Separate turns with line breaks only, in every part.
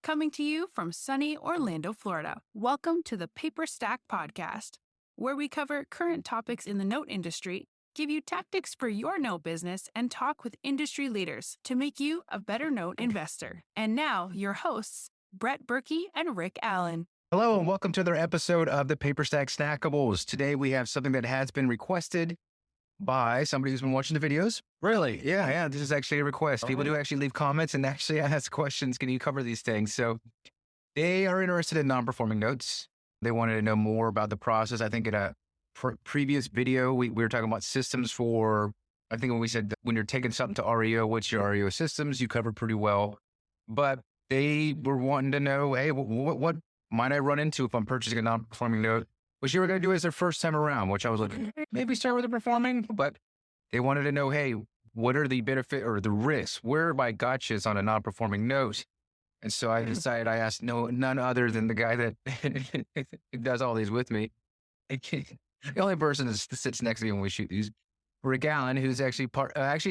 coming to you from sunny Orlando, Florida. Welcome to the Paperstac podcast, where we cover current topics in the note industry, give you tactics for your note business, and talk with industry leaders to make you a better note investor. And now, your hosts, Brett Burky and Rick Allen.
Hello, and welcome to another episode of the Paperstac Snackables. Today, we have something that has been requested by somebody who's been watching the videos.
Really?
Yeah. This is actually a request.
Oh.
People do actually leave comments and actually ask questions. Can you cover these things? So they are interested in non-performing notes. They wanted to know more about the process. I think in a previous video, we were talking about systems for, I think when we said when you're taking something to REO, what's your REO systems? You covered pretty well. But they were wanting to know, hey, what might I run into if I'm purchasing a non-performing note? Which you were going to do as their first time around, which I was like, maybe start with the performing. But they wanted to know, hey, what are the benefit or the risks? Where are my gotchas on a non-performing note? And so I decided I asked none other than the guy that does all these with me. The only person that sits next to me when we shoot these, Rick Allen, who's actually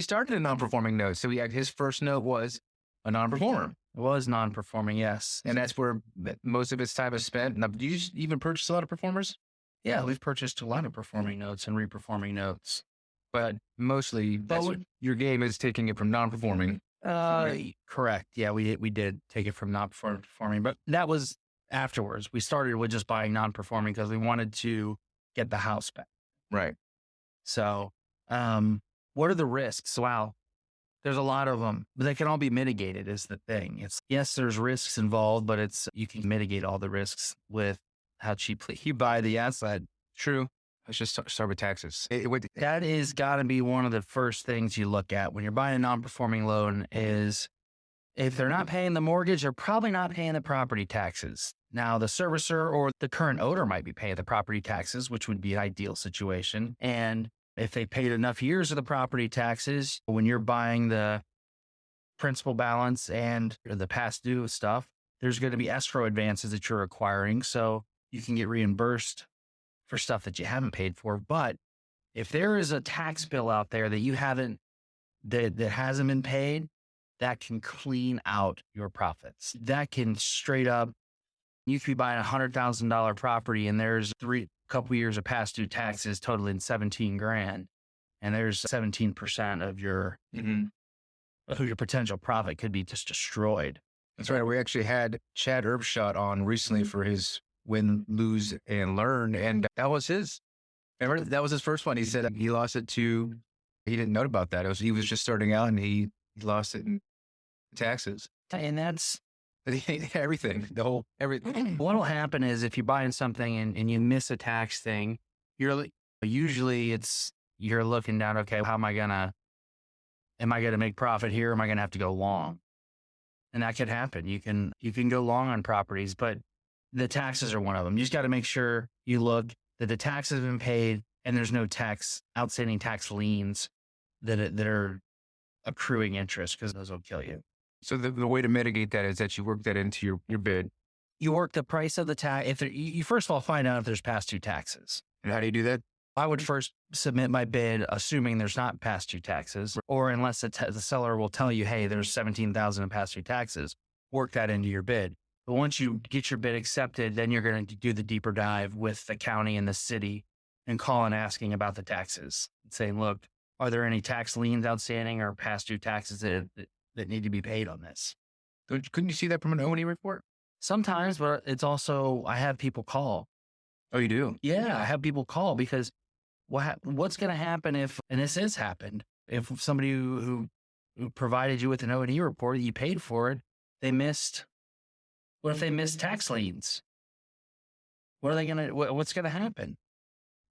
started a non-performing note. So his first note was a non-performer.
It was non-performing, yes.
And that's where most of his time is spent. Now, do you even purchase a lot of performers?
Yeah, we've purchased a lot of performing notes and reperforming notes.
But mostly, your game is taking it from non-performing.
Correct. Yeah, we did take it from non-performing, but that was afterwards. We started with just buying non-performing because we wanted to get the house back.
Right.
So, what are the risks? Wow. There's a lot of them, but they can all be mitigated is the thing. Yes, there's risks involved, but you can mitigate all the risks with how cheaply you buy the asset.
True. Let's just start with taxes.
That is got to be one of the first things you look at when you're buying a non-performing loan is if they're not paying the mortgage, they're probably not paying the property taxes. Now, the servicer or the current owner might be paying the property taxes, which would be an ideal situation. And if they paid enough years of the property taxes, when you're buying the principal balance and the past due stuff, there's going to be escrow advances that you're acquiring. So you can get reimbursed for stuff that you haven't paid for. But if there is a tax bill out there that you haven't, that hasn't been paid, that can clean out your profits. That can straight up, you could be buying $100,000 property and there's couple years of past due taxes totaling 17 grand. And there's 17% of your potential profit could be just destroyed.
That's right. We actually had Chad Erbschot on recently for his Win, Lose, and Learn. And that was his. Remember, that was his first one. He said he lost it he didn't know about that. He was just starting out and he lost it in taxes.
And that's
everything. Everything.
What will happen is if you're buying something and you miss a tax thing, you're looking down, okay, how am I going to make profit here? Am I going to have to go long? And that could happen. You can go long on properties, but the taxes are one of them. You just got to make sure you look that the taxes have been paid and there's no outstanding tax liens that are accruing interest because those will kill you.
So the way to mitigate that is that you work that into your bid.
You work the price of the tax. You first of all find out if there's past due taxes.
And how do you do that?
I would first submit my bid, assuming there's not past due taxes, or unless the seller will tell you, hey, there's $17,000 in past due taxes, work that into your bid. But once you get your bid accepted, then you're going to do the deeper dive with the county and the city and call and asking about the taxes and saying, look, are there any tax liens outstanding or past due taxes that need to be paid on this?
Couldn't you see that from an O&E report?
Sometimes, but it's also, I have people call.
Oh, you do?
Yeah, I have people call because what's going to happen if, and this has happened, if somebody who provided you with an O&E report, you paid for it, what if they missed tax liens? What's going to happen?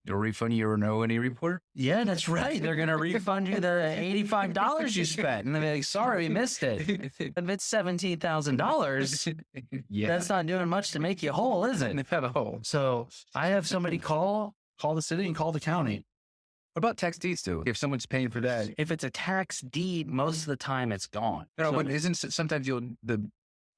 They'll refund you your O&E report?
Yeah, that's right. They're going to refund you the $85 you spent. And they'll be like, sorry, we missed it. If it's $17,000, that's not doing much to make you whole, is it?
Not a whole.
So I have somebody call the city and call the county.
What about tax deeds too? If someone's paying for that?
If it's a tax deed, most of the time it's gone.
No, but isn't sometimes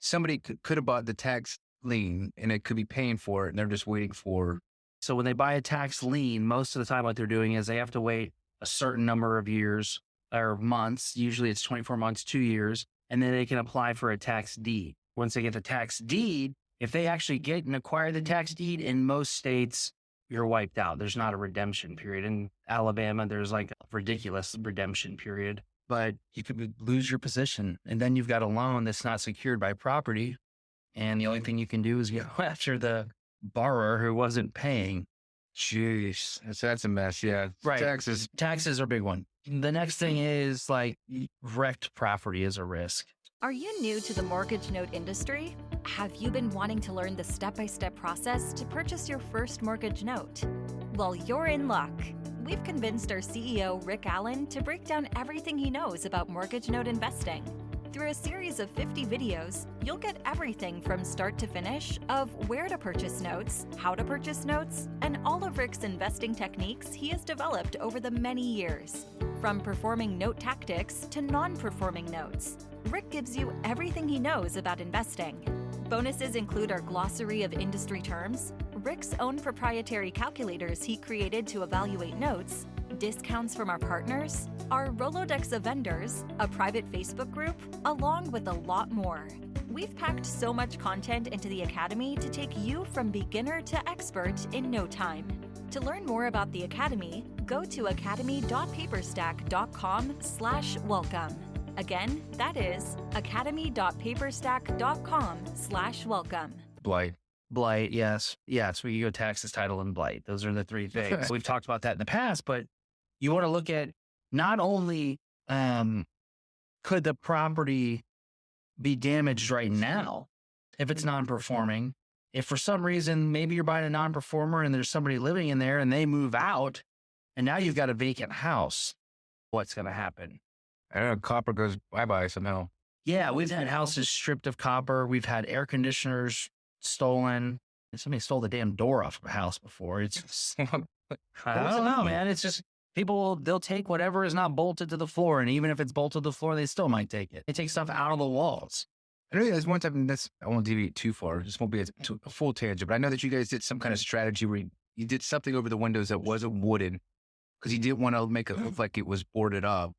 somebody could have bought the tax lien and it could be paying for it and they're just waiting for.
So when they buy a tax lien, most of the time what they're doing is they have to wait a certain number of years or months. Usually it's 24 months, 2 years, and then they can apply for a tax deed. once they get the tax deed, if they actually get and acquire the tax deed, in most states, you're wiped out. There's not a redemption period. In Alabama, there's like a ridiculous redemption period, but you could lose your position. And then you've got a loan that's not secured by property. And the only thing you can do is go after the borrower who wasn't paying.
Jeez, that's a mess. Yeah.
Right.
Taxes
are a big one. The next thing is like wrecked property is a risk.
Are you new to the mortgage note industry? Have you been wanting to learn the step-by-step process to purchase your first mortgage note? Well, you're in luck. We've convinced our CEO, Rick Allen, to break down everything he knows about mortgage note investing. Through a series of 50 videos, you'll get everything from start to finish of where to purchase notes, how to purchase notes, and all of Rick's investing techniques he has developed over the many years. From performing note tactics to non-performing notes, Rick gives you everything he knows about investing. Bonuses include our glossary of industry terms, Rick's own proprietary calculators he created to evaluate notes, discounts from our partners, our Rolodex of vendors, a private Facebook group, along with a lot more. We've packed so much content into the Academy to take you from beginner to expert in no time. To learn more about the Academy, go to academy.paperstac.com/welcome. Again, that is academy.paperstac.com/welcome.
Blight, yes. Yes, we go taxes, title, and blight. Those are the three things. We've talked about that in the past, but you want to look at not only could the property be damaged right now if it's non-performing. If for some reason, maybe you're buying a non-performer and there's somebody living in there and they move out and now you've got a vacant house, what's going to happen?
I don't know, copper goes bye-bye somehow.
Yeah, we've had houses stripped of copper. We've had air conditioners stolen. Somebody stole the damn door off of a house before. It's just, I don't know, man. It's just they'll take whatever is not bolted to the floor. And even if it's bolted to the floor, they still might take it. They take stuff out of the walls.
I know there's one time, I won't deviate too far. This won't be a full tangent, but I know that you guys did some kind of strategy where you did something over the windows that wasn't wooden because you didn't want to make it look like it was boarded up.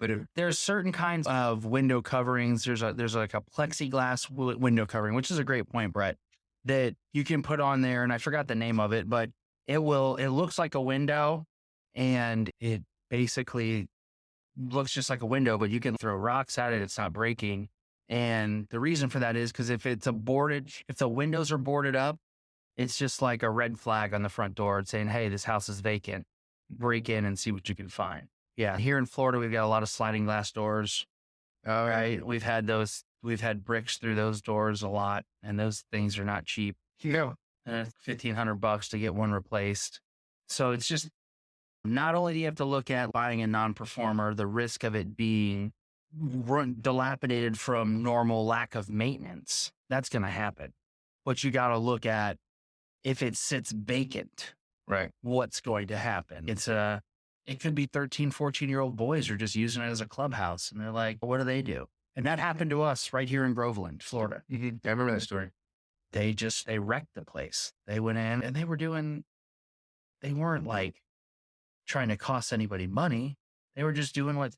But
there's certain kinds of window coverings. There's like a plexiglass window covering, which is a great point, Brett, that you can put on there. And I forgot the name of it, but it looks like a window and it basically looks just like a window, but you can throw rocks at it. It's not breaking. And the reason for that is because if the windows are boarded up, it's just like a red flag on the front door saying, hey, this house is vacant. Break in and see what you can find. Yeah. Here in Florida, we've got a lot of sliding glass doors. All right. We've had bricks through those doors a lot, and those things are not cheap.
No.
$1,500 to get one replaced. So it's just, not only do you have to look at buying a non-performer, the risk of it being dilapidated from normal lack of maintenance, that's going to happen. But you got to look at if it sits vacant,
right?
What's going to happen? It could be 13, 14-year-old boys are just using it as a clubhouse. And they're like, what do they do? And that happened to us right here in Groveland, Florida.
Mm-hmm. I remember that story.
They wrecked the place. They went in and they weren't like trying to cost anybody money. They were just doing what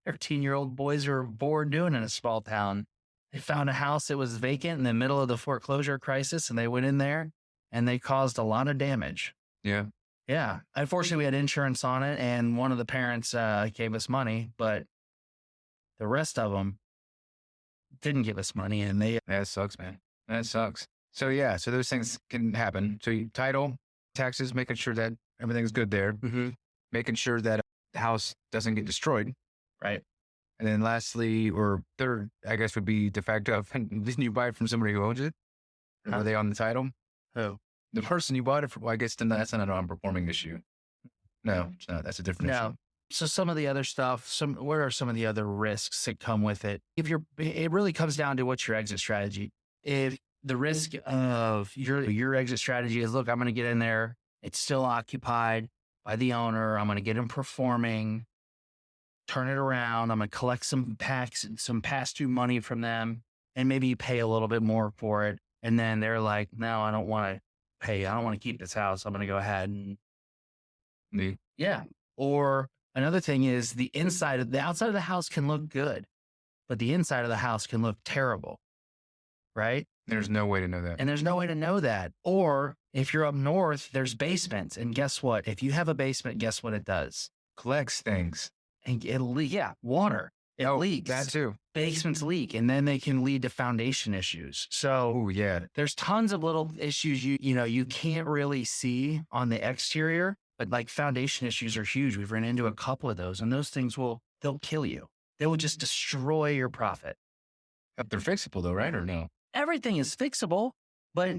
13-year-old boys are bored doing in a small town. They found a house that was vacant in the middle of the foreclosure crisis, and they went in there and they caused a lot of damage.
Yeah.
Yeah. Unfortunately, we had insurance on it, and one of the parents gave us money, but the rest of them didn't give us money. And
that sucks, man. That sucks. So yeah, so those things can happen. So title, taxes, making sure that everything's good there, making sure that the house doesn't get destroyed.
Right.
And then lastly, or third, I guess would be de facto, didn't you buy it from somebody who owns it? Are they on the title?
Who?
The person you bought it from, well, I guess then that's not a non-performing issue. No, it's not. That's a different issue.
So some of the other stuff, what are some of the other risks that come with it? It really comes down to what's your exit strategy. If the risk of your exit strategy is, look, I'm going to get in there, it's still occupied by the owner, I'm going to get them performing, turn it around, I'm going to collect some past due money from them, and maybe you pay a little bit more for it. And then they're like, no, I don't want to pay. I don't want to keep this house. I'm going to go ahead and yeah. Or another thing is the outside of the house can look good, but the inside of the house can look terrible. right?
There's no way to know that.
And there's no way to know that. Or if you're up north, there's basements. And guess what? If you have a basement, guess what it does?
Collects things.
And water. It leaks.
That too.
Basements leak, and then they can lead to foundation issues. So
Oh yeah.
there's tons of little issues you can't really see on the exterior, but like foundation issues are huge. We've run into a couple of those, and those things they'll kill you. They will just destroy your profit.
But they're fixable though, right? Or no?
Everything is fixable, but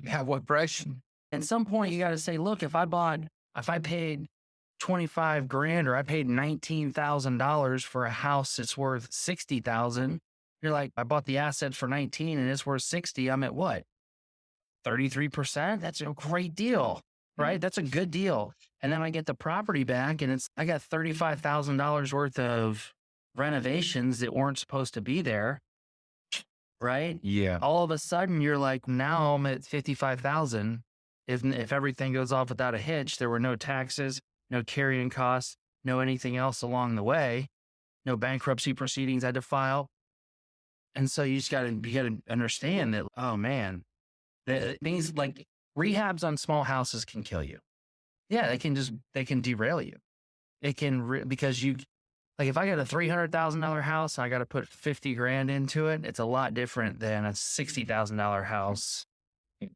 At what price?
at some point you got to say, look, if I paid 25 grand or I paid $19,000 for a house that's worth 60,000, you're like, I bought the asset for 19 and it's worth 60. I'm at what? 33%? That's a great deal, right? That's a good deal. And then I get the property back and I got $35,000 worth of renovations that weren't supposed to be there, right?
Yeah.
All of a sudden you're like, now I'm at 55,000. If everything goes off without a hitch, there were no taxes, no carrying costs, no anything else along the way, no bankruptcy proceedings I had to file. And so you gotta understand that, oh man, things like rehabs on small houses can kill you. Yeah, they can derail you. It can, because if I got a $300,000 house, I got to put 50 grand into it. It's a lot different than a $60,000 house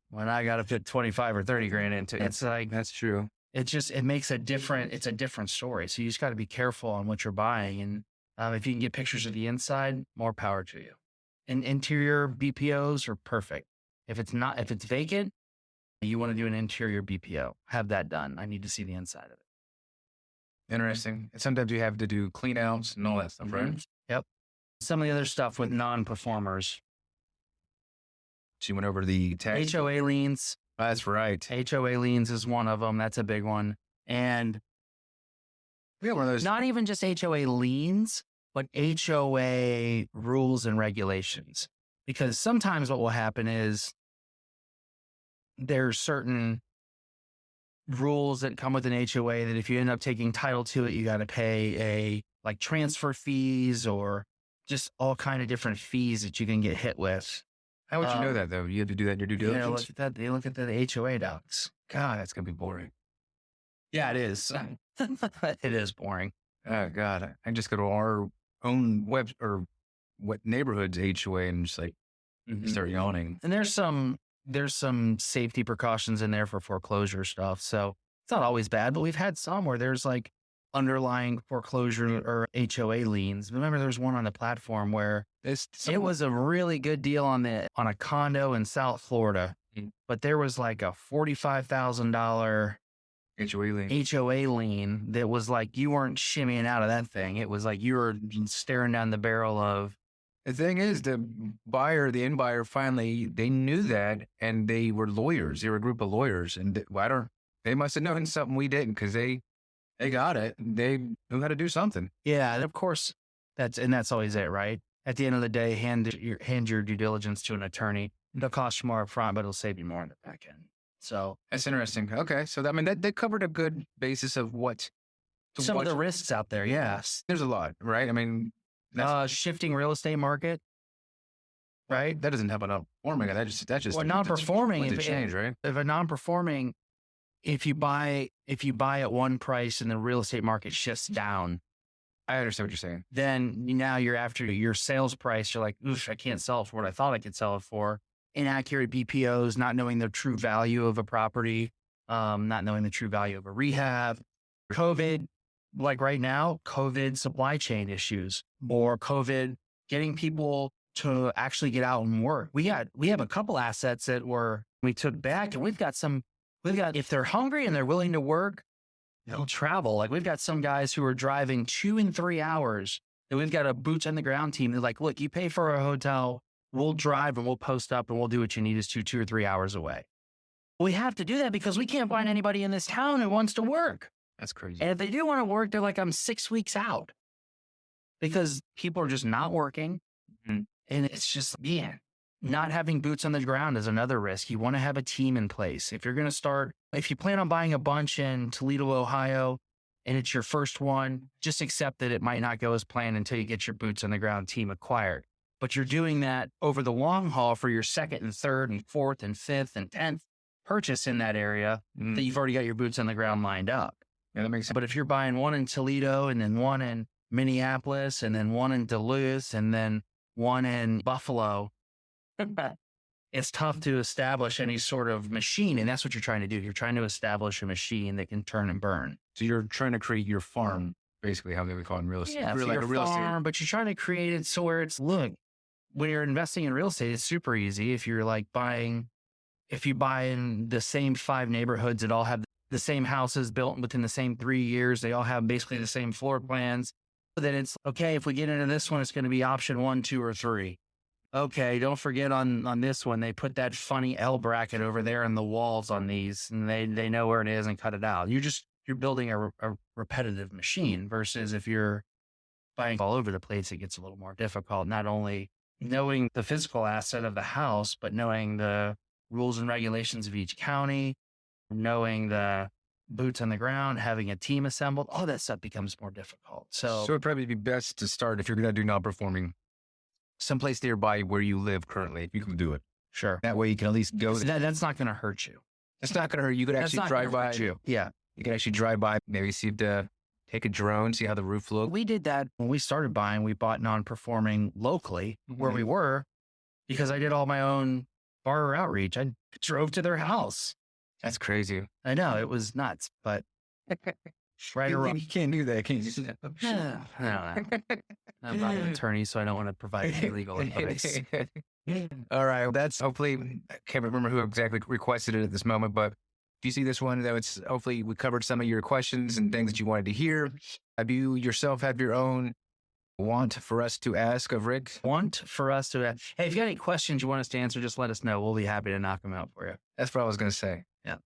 when I got to put 25 or 30 grand into it. It's like,
That's true.
it makes it's a different story. So you just got to be careful on what you're buying. And if you can get pictures of the inside, more power to you. And interior BPOs are perfect. If it's vacant, you want to do an interior BPO, have that done. I need to see the inside of it.
Interesting. And sometimes you have to do clean outs and all that stuff, right?
Yep. Some of the other stuff with non-performers.
So you went over the tax.
HOA liens.
That's right.
HOA liens is one of them. That's a big one. And
We got one of those.
not even just HOA liens, but HOA rules and regulations. Because sometimes what will happen is there's certain rules that come with an HOA that if you end up taking title to it, you got to pay like transfer fees or just all kind of different fees that you can get hit with.
How would you know that though? You have to do that in your due diligence.
Look at that. They look at the HOA docs.
God, that's gonna be boring.
Yeah, it is. It is boring.
Oh God, I just go to our own web or what neighborhood's HOA and just like start yawning.
And there's some safety precautions in there for foreclosure stuff. So it's not always bad, but we've had some where there's like underlying foreclosure or HOA liens. Remember, there's one on the platform where it was a really good deal on a condo in South Florida, but there was like a $45,000 HOA lien that was like, you weren't shimmying out of that thing. It was like you were staring down the barrel of.
The thing is, the end buyer, finally, they knew that, and they were lawyers. They were a group of lawyers, and they must have known something we didn't, because they got it. They knew how to do something.
Yeah, and of course, that's always it, right? At the end of the day, hand your due diligence to an attorney. It'll cost you more up front, but it'll save you more in the back end. So
That's interesting. Okay, so that covered a good basis of what
some of the risks out there. Yes,
there's a lot, right? I mean,
shifting real estate market, right?
that doesn't help at all. Oh my God, that just
Well, non-performing,
to change, right?
If a non-performing, if you buy at one price and the real estate market shifts down,
I understand what you're saying.
then now you're after your sales price. You're like, oof, I can't sell it for what I thought I could sell it for. Inaccurate BPOs, not knowing the true value of a property, not knowing the true value of a rehab, COVID, like right now, COVID supply chain issues, or COVID getting people to actually get out and work. We have a couple assets that we took back, and we've got if they're hungry and they're willing to work, they'll travel. Like we've got some guys who are driving 2 and 3 hours, and we've got a boots on the ground team. They're like, look, you pay for a hotel, we'll drive and we'll post up and we'll do what you need us to 2 or 3 hours away. We have to do that because we can't find anybody in this town who wants to work.
That's crazy.
And if they do want to work, they're like, I'm 6 weeks out because people are just not working.
Mm-hmm.
And it's just, man, not having boots on the ground is another risk. You want to have a team in place. If you plan on buying a bunch in Toledo, Ohio, and it's your first one, just accept that it might not go as planned until you get your boots on the ground team acquired. but you're doing that over the long haul for your second and third and fourth and fifth and 10th purchase in that area that you've already got your boots on the ground lined up.
Yeah, that makes sense.
But if you're buying one in Toledo and then one in Minneapolis and then one in Duluth and then one in Buffalo, it's tough to establish any sort of machine. And that's what you're trying to do. You're trying to establish a machine that can turn and burn.
So you're trying to create your farm, basically, how they would call it in real estate.
Yeah,
You're
for
like
your
a real estate.
farm, but you're trying to create it so where it's, look, when you're investing in real estate, it's super easy. If you're like if you buy in the same 5 neighborhoods that all have the same houses built within the same 3 years, they all have basically the same floor plans, then it's okay. If we get into this one, it's going to be option 1, 2, or 3. Okay, don't forget on this one, they put that funny L bracket over there in the walls on these, and they know where it is and cut it out. You're building a repetitive machine versus if you're buying all over the place, it gets a little more difficult. Not only knowing the physical asset of the house, but knowing the rules and regulations of each county, knowing the boots on the ground, having a team assembled, all that stuff becomes more difficult. So
it'd probably be best to start, if you're going to do non-performing, someplace nearby where you live currently, if you can do it.
sure.
That way you can at least go.
That's not going to hurt you.
It's not going to hurt. You could
That's
actually
not
drive
gonna
by.
hurt you. Yeah.
You can actually drive by, maybe see if take a drone, see how the roof looks.
We did that when we started buying. We bought non-performing locally where we were because I did all my own borrower outreach. I drove to their house.
That's crazy.
I know it was nuts, but right or wrong.
You can't do that, can you?
I don't know. I'm not an attorney, so I don't want to provide any legal advice.
All right. Well, that's hopefully, I can't remember who exactly requested it at this moment, but if you see this one, though, it's hopefully we covered some of your questions and things that you wanted to hear. Have you yourself have your own want for us to ask of Rick?
Want for us to ask? Hey, if you got any questions you want us to answer, just let us know. We'll be happy to knock them out for you.
That's what I was going to say.
Yeah.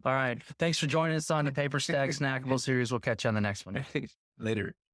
All right. Thanks for joining us on the Paperstac Snackable series. We'll catch you on the next one.
Later.